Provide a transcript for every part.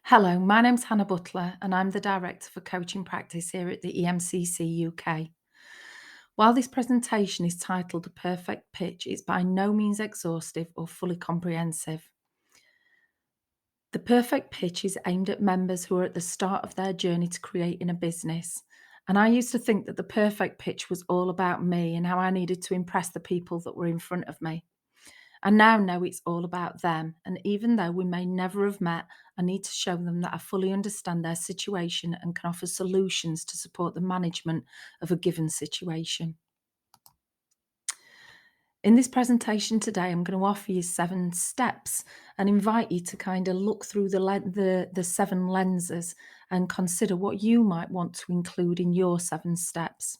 Hello, my name's Hannah Butler and I'm the Director for Coaching Practice here at the EMCC UK. While this presentation is titled The Perfect Pitch, it's by no means exhaustive or fully comprehensive. The perfect pitch is aimed at members who are at the start of their journey to creating a business. And I used to think that the perfect pitch was all about me and how I needed to impress the people that were in front of me. I now know it's all about them, and even though we may never have met, I need to show them that I fully understand their situation and can offer solutions to support the management of a given situation. In this presentation today, I'm going to offer you 7 steps and invite you to kind of look through the 7 lenses and consider what you might want to include in your 7 steps.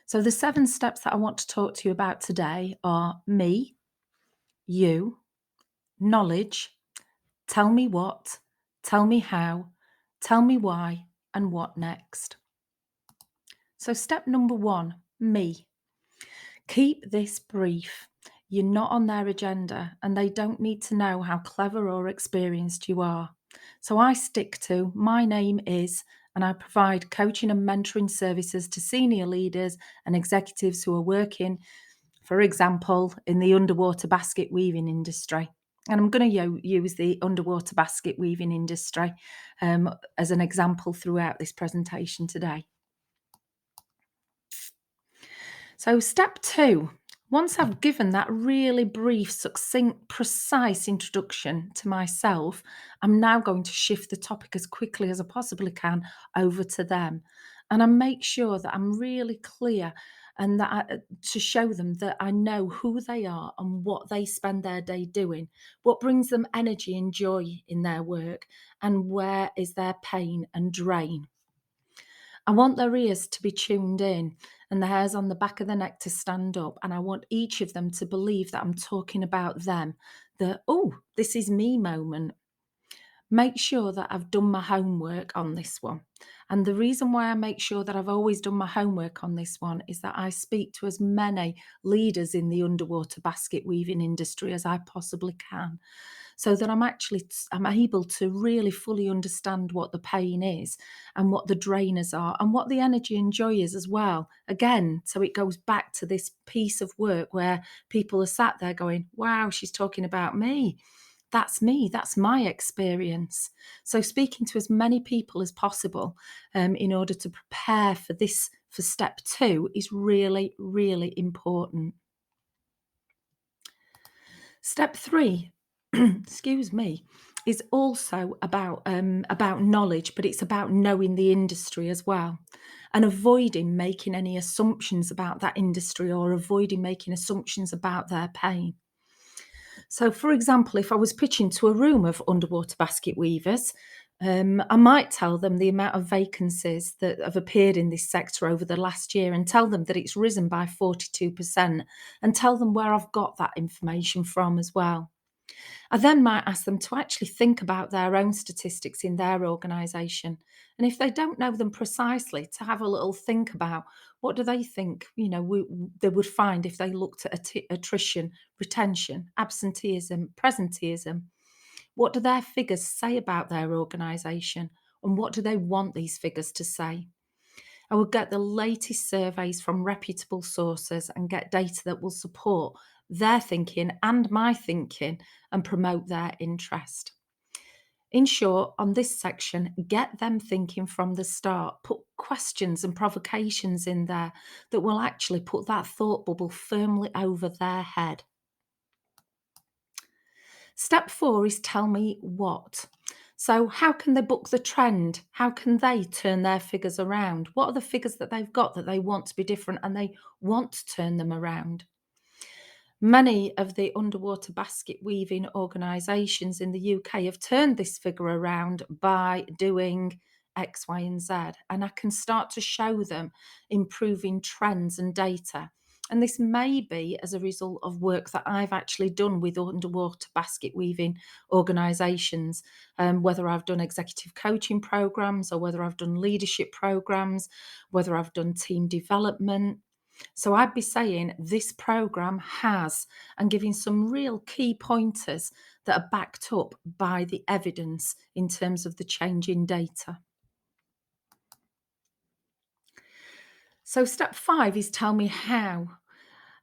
So the 7 steps that I want to talk to you about today are me, you, knowledge, tell me what, tell me how, tell me why, and what next. So, step number 1, me. Keep this brief. You're not on their agenda and they don't need to know how clever or experienced you are. So, I stick to my name is, and I provide coaching and mentoring services to senior leaders and executives who are working, for example, in the underwater basket weaving industry. And I'm going to use the underwater basket weaving industry as an example throughout this presentation today. So, step 2, once I've given that really brief, succinct, precise introduction to myself, I'm now going to shift the topic as quickly as I possibly can over to them. And I make sure that I'm really clear and to show them that I know who they are and what they spend their day doing, what brings them energy and joy in their work, and where is their pain and drain. I want their ears to be tuned in and the hairs on the back of the neck to stand up. And I want each of them to believe that I'm talking about them. The, oh, this is me moment. Make sure that I've done my homework on this one. And the reason why I make sure that I've always done my homework on this one is that I speak to as many leaders in the underwater basket weaving industry as I possibly can, so that I'm able to really fully understand what the pain is and what the drainers are and what the energy and joy is as well. Again, so it goes back to this piece of work where people are sat there going, wow, she's talking about me. That's me, that's my experience. So speaking to as many people as possible in order to prepare for this, for step 2, is really, really important. Step 3, excuse me, is also about knowledge, but it's about knowing the industry as well, and avoiding making any assumptions about that industry or avoiding making assumptions about their pain. So, for example, if I was pitching to a room of underwater basket weavers, I might tell them the amount of vacancies that have appeared in this sector over the last year and tell them that it's risen by 42% and tell them where I've got that information from as well. I then might ask them to actually think about their own statistics in their organisation. And if they don't know them precisely, to have a little think about what do they think, they would find if they looked at attrition, retention, absenteeism, presenteeism. What do their figures say about their organisation? And what do they want these figures to say? I will get the latest surveys from reputable sources and get data that will support their thinking and my thinking and promote their interest. In short, on this section, get them thinking from the start. Put questions and provocations in there that will actually put that thought bubble firmly over their head. Step 4 is tell me what. So how can they book the trend? How can they turn their figures around? What are the figures that they've got that they want to be different and they want to turn them around? Many of the underwater basket weaving organisations in the UK have turned this figure around by doing X, Y, and Z. And I can start to show them improving trends and data. And this may be as a result of work that I've actually done with underwater basket weaving organisations, whether I've done executive coaching programs or whether I've done leadership programs, whether I've done team development. So I'd be saying this program has, and giving some real key pointers that are backed up by the evidence in terms of the change in data. So step 5 is tell me how.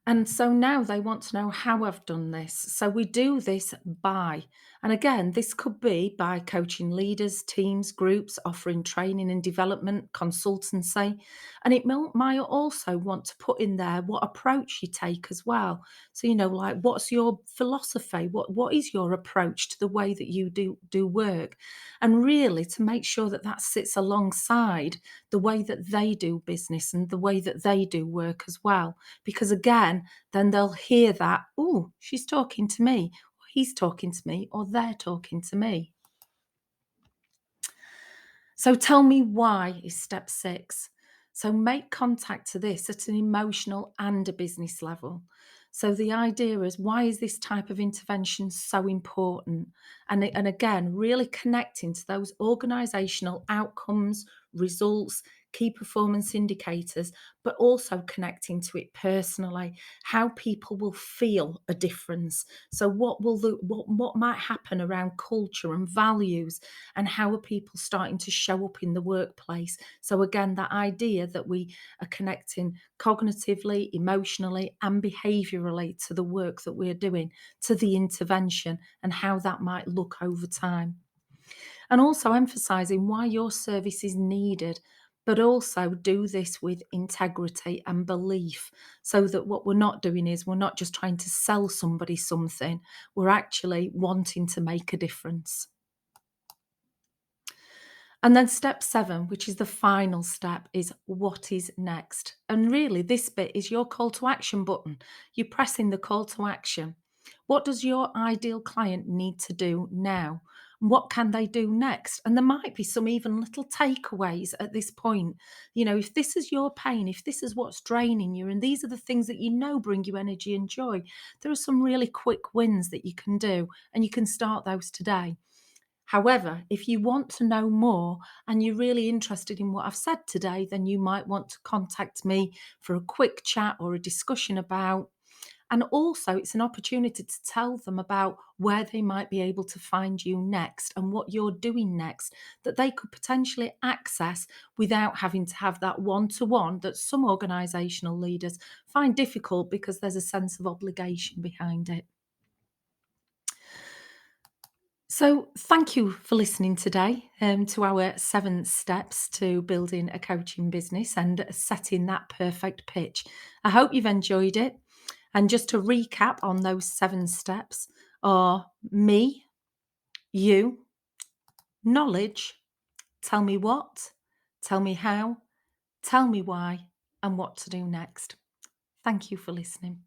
And so now they want to know how I've done this. So we do this by, and again, this could be by coaching leaders, teams, groups, offering training and development, consultancy. And it might also want to put in there what approach you take as well. So, like what's your philosophy? What is your approach to the way that you do work? And really to make sure that that sits alongside the way that they do business and the way that they do work as well. Because again, then they'll hear that, oh, she's talking to me, or he's talking to me, or they're talking to me. So tell me why is step 6. So make contact to this at an emotional and a business level. So the idea is, why is this type of intervention so important? And again, really connecting to those organisational outcomes, results, key performance indicators, but also connecting to it personally, how people will feel a difference. So what might happen around culture and values, and how are people starting to show up in the workplace? So again, that idea that we are connecting cognitively, emotionally, and behaviourally to the work that we're doing, to the intervention, and how that might look over time. And also emphasising why your service is needed, but also do this with integrity and belief, so that what we're not doing is we're not just trying to sell somebody something, we're actually wanting to make a difference. And then step 7, which is the final step, is what is next? And really, this bit is your call to action button. You're pressing the call to action. What does your ideal client need to do now? What can they do next? And there might be some even little takeaways at this point. If this is your pain, if this is what's draining you, and these are the things that bring you energy and joy, there are some really quick wins that you can do, and you can start those today. However, if you want to know more and you're really interested in what I've said today, then you might want to contact me for a quick chat or a discussion about. And also, it's an opportunity to tell them about where they might be able to find you next and what you're doing next, that they could potentially access without having to have that one-to-one that some organisational leaders find difficult because there's a sense of obligation behind it. So, thank you for listening today to our 7 steps to building a coaching business and setting that perfect pitch. I hope you've enjoyed it. And just to recap on those 7 steps are me, you, knowledge, tell me what, tell me how, tell me why, and what to do next. Thank you for listening.